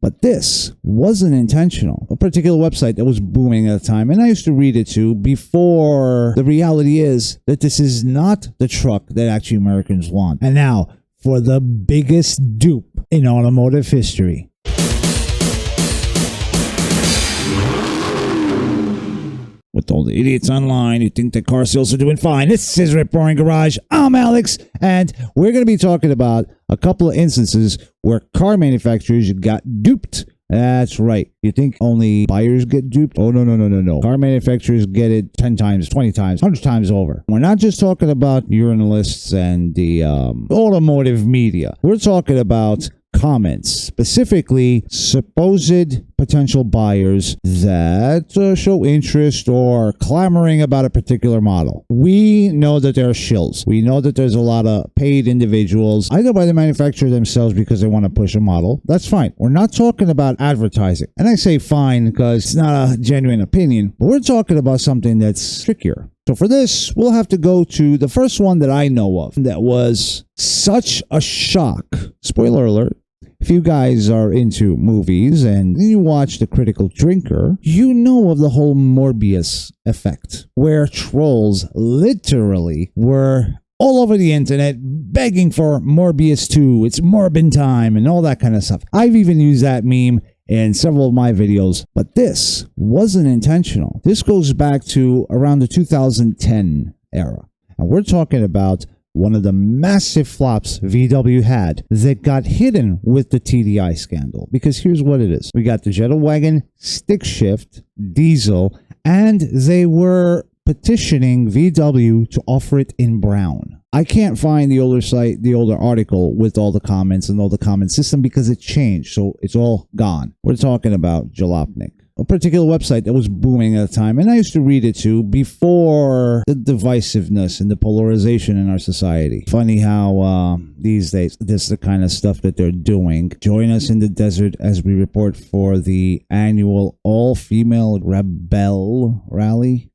But this wasn't intentional. A particular website that was booming at the time, and I used to read it too, before the reality is that this is not the truck that actually Americans want. And now, for the biggest dupe in automotive history. With all the idiots online who think that car sales are doing fine. This is Rip Roaring Garage. I'm Alex, and we're going to be talking about a couple of instances where car manufacturers got duped. That's right. You think only buyers get duped? Oh, no. Car manufacturers get it 10 times, 20 times, 100 times over. We're not just talking about journalists and the automotive media. We're talking about comments, specifically supposed potential buyers that show interest or clamoring about a particular model. We know that there are shills. We know that there's a lot of paid individuals, either by the manufacturer themselves because they want to push a model. That's fine. We're not talking about advertising. And I say fine because it's not a genuine opinion, but we're talking about something that's trickier. So for this, we'll have to go to the first one that I know of that was such a shock. Spoiler alert. If you guys are into movies and you watch The Critical Drinker, you know of the whole Morbius effect, where trolls literally were all over the internet begging for Morbius 2, it's Morbin time, and all that kind of stuff. I've even used that meme in several of my videos, but this wasn't intentional. This goes back to around the 2010 era, and we're talking about one of the massive flops VW had that got hidden with the TDI scandal. Because here's what it is. We got the Jetta Wagon stick shift diesel, and they were petitioning VW to offer it in brown. I can't find the older article with all the comments and all the comment system because it changed, so it's all gone. We're talking about Jalopnik, a particular website that was booming at the time, and I used to read it too before the divisiveness and the polarization in our society. Funny how these days this is the kind of stuff that they're doing. Join us in the desert as we report for the annual all-female rebel rally.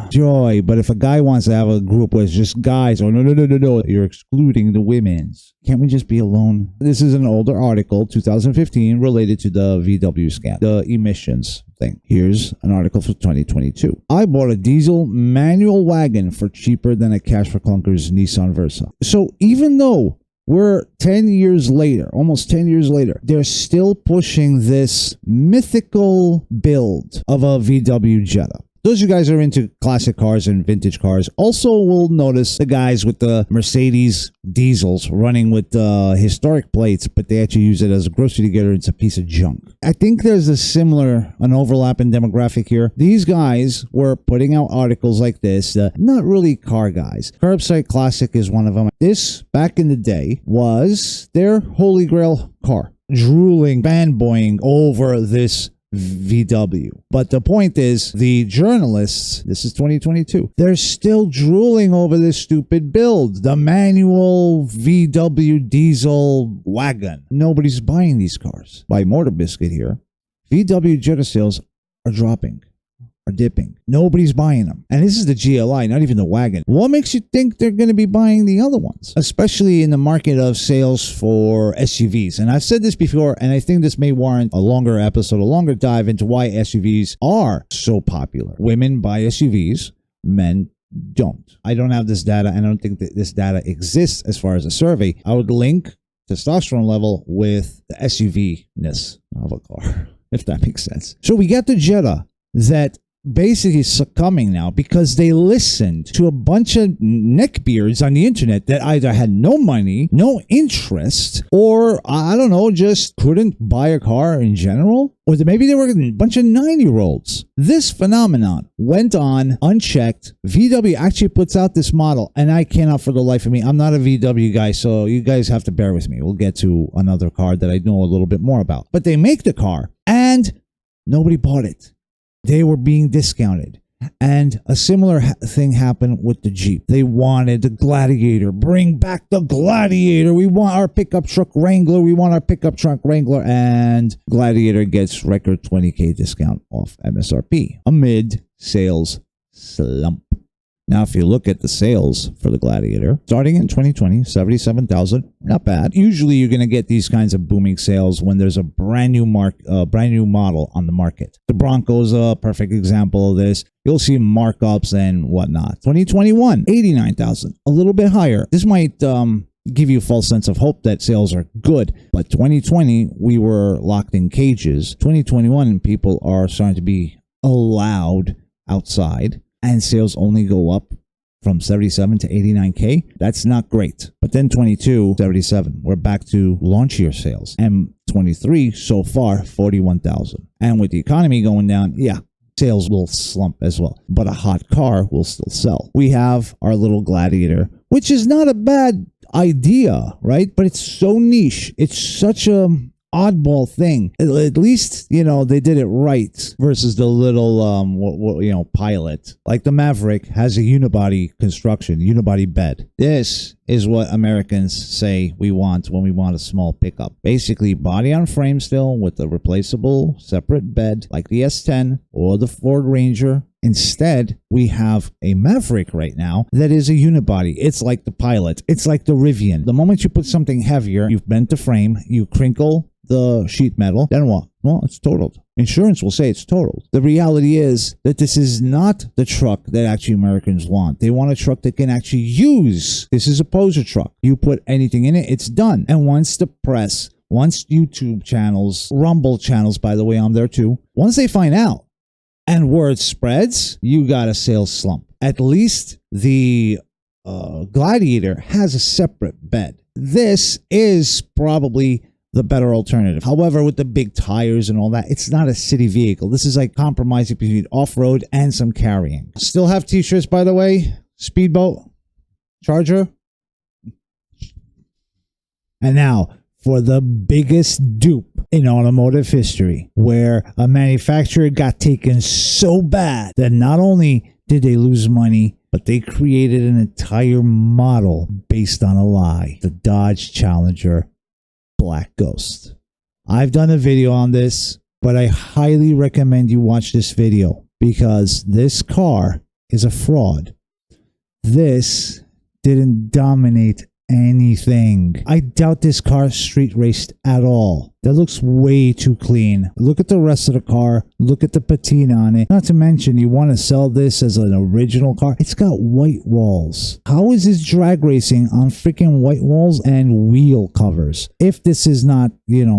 Joy. But if a guy wants to have a group where it's just guys, oh no, you're excluding the women's. Can't we just be alone? This is an older article, 2015, related to the VW scandal, the emissions thing. Here's an article for 2022. I bought a diesel manual wagon for cheaper than a cash for clunkers Nissan Versa. So even though we're 10 years later, almost 10 years later, they're still pushing this mythical build of a VW Jetta. Those of you guys who are into classic cars and vintage cars also will notice the guys with the Mercedes diesels running with historic plates, but they actually use it as a grocery getter. It's a piece of junk. I think there's an overlap in demographic here. These guys were putting out articles like this, not really car guys. Curbside Classic is one of them. This, back in the day, was their holy grail car. Drooling, fanboying over this VW. But the point is, the journalists, this is 2022, they're still drooling over this stupid build, the manual VW diesel wagon. Nobody's buying these cars. By Mortar Biscuit here, VW Jetta sales are dropping, are dipping. Nobody's buying them. And this is the GLI, not even the wagon. What makes you think they're going to be buying the other ones? Especially in the market of sales for SUVs. And I've said this before, and I think this may warrant a longer episode, a longer dive into why SUVs are so popular. Women buy SUVs, men don't. I don't have this data, and I don't think that this data exists as far as a survey. I would link testosterone level with the SUV-ness of a car, if that makes sense. So we got the Jetta that basically succumbing now because they listened to a bunch of neckbeards on the internet that either had no money, no interest, or I don't know, just couldn't buy a car in general, or maybe they were a bunch of 9-year-olds. This phenomenon went on unchecked. VW actually puts out this model, and I cannot for the life of me, I'm not a VW guy, so you guys have to bear with me. We'll get to another car that I know a little bit more about. But they make the car, and nobody bought it. They were being discounted. And a similar thing happened with the Jeep. They wanted the Gladiator. Bring back the Gladiator. We want our pickup truck Wrangler. We want our pickup truck Wrangler. And Gladiator gets record $20,000 discount off MSRP amid sales slump. Now, if you look at the sales for the Gladiator, starting in 2020, 77,000, not bad. Usually you're going to get these kinds of booming sales when there's a brand new model on the market. The Bronco's a perfect example of this. You'll see markups and whatnot. 2021, 89,000, a little bit higher. This might give you a false sense of hope that sales are good, but 2020, we were locked in cages. 2021, people are starting to be allowed outside, and sales only go up from 77 to 89K. That's not great. But then 22, 77. We're back to launch year sales. And 23, so far, 41,000. And with the economy going down, yeah, sales will slump as well. But a hot car will still sell. We have our little Gladiator, which is not a bad idea, right? But it's so niche. It's such a oddball thing. At least, you know, they did it right versus the little Pilot. Like the Maverick has a unibody construction, unibody bed. This is what Americans say we want when we want a small pickup. Basically, body on frame still with a replaceable separate bed like the S10 or the Ford Ranger. Instead, we have a Maverick right now that is a unibody. It's like the Pilot. It's like the Rivian. The moment you put something heavier, you've bent the frame, you crinkle the sheet metal, then what? Well, it's totaled. Insurance will say it's totaled. The reality is that this is not the truck that actually Americans want. They want a truck that can actually use. This is a poser truck. You put anything in it, it's done. And once the press, once YouTube channels, Rumble channels, by the way, I'm there too, once they find out and word spreads, you got a sales slump. At least the Gladiator has a separate bed. This is probably the better alternative. However, with the big tires and all that, it's not a city vehicle. This is like compromising between off-road and some carrying. Still have t-shirts, by the way. Speedboat, Charger. And now for the biggest dupe in automotive history, where a manufacturer got taken so bad that not only did they lose money, but they created an entire model based on a lie. The Dodge Challenger Black Ghost. I've done a video on this, but I highly recommend you watch this video because this car is a fraud. This didn't dominate anything. I doubt this car street raced at all. That looks way too clean. Look at the rest of the car. Look at the patina on it. Not to mention, you want to sell this as an original car. It's got white walls. How is this drag racing on freaking white walls and wheel covers? If this is not,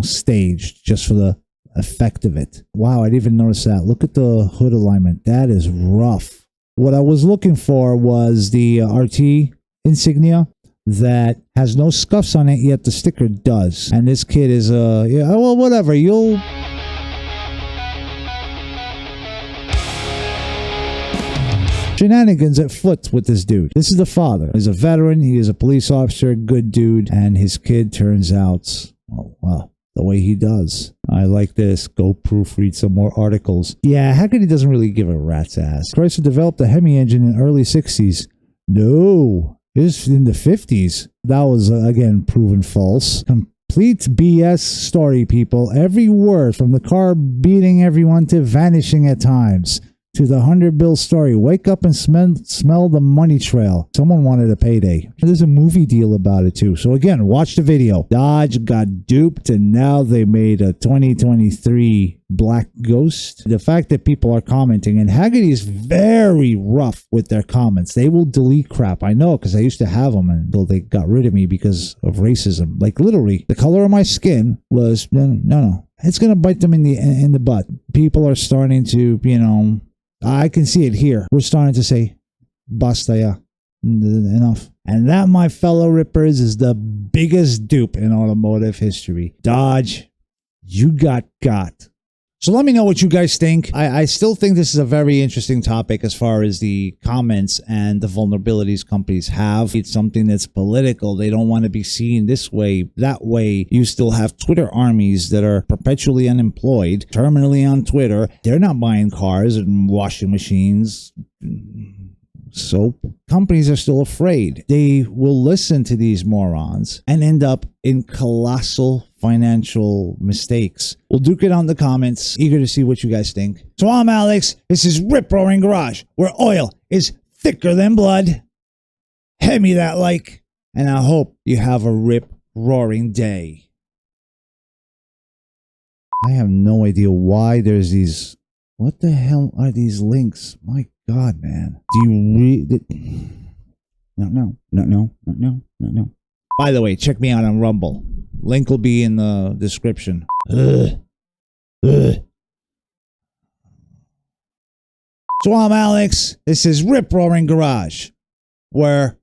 staged just for the effect of it. Wow, I didn't even notice that. Look at the hood alignment. That is rough. What I was looking for was the RT insignia that has no scuffs on it, yet the sticker does. And this kid is whatever. You'll shenanigans at foot with this dude. This is the father. He's a veteran. He is a police officer, good dude, and his kid turns out, the way he does. I like this. Go proofread some more articles. Yeah, Hagerty doesn't really give a rat's ass. Chrysler developed a Hemi engine in the early 60s. No. It was in the 50s. That was, again, proven false. Complete BS story, people. Every word from the car beating everyone to vanishing at times to the 100 bill story. Wake up and smell the money trail. Someone wanted a payday. There's a movie deal about it, too. So, again, watch the video. Dodge got duped, and now they made a 2023 Black Ghost. The fact that people are commenting, and Hagerty is very rough with their comments. They will delete crap. I know, because I used to have them until they got rid of me because of racism. Like, literally, the color of my skin was, no. It's going to bite them in the butt. People are starting to, I can see it here. We're starting to say, basta ya. Enough. And that, my fellow rippers, is the biggest dupe in automotive history. Dodge, you got. So let me know what you guys think. I still think this is a very interesting topic as far as the comments and the vulnerabilities companies have. It's something that's political. They don't want to be seen this way, that way. You still have Twitter armies that are perpetually unemployed, terminally on Twitter. They're not buying cars and washing machines. So companies are still afraid. They will listen to these morons and end up in colossal financial mistakes. We'll duke it out in the comments. Eager to see what you guys think. So I'm Alex. This is Rip Roaring Garage, where oil is thicker than blood. Hit me that like, and I hope you have a rip-roaring day. I have no idea why there's these. What the hell are these links? My God, man. Do you read it? No. By the way, check me out on Rumble. Link will be in the description. So I'm Alex. This is Rip Roaring Garage, where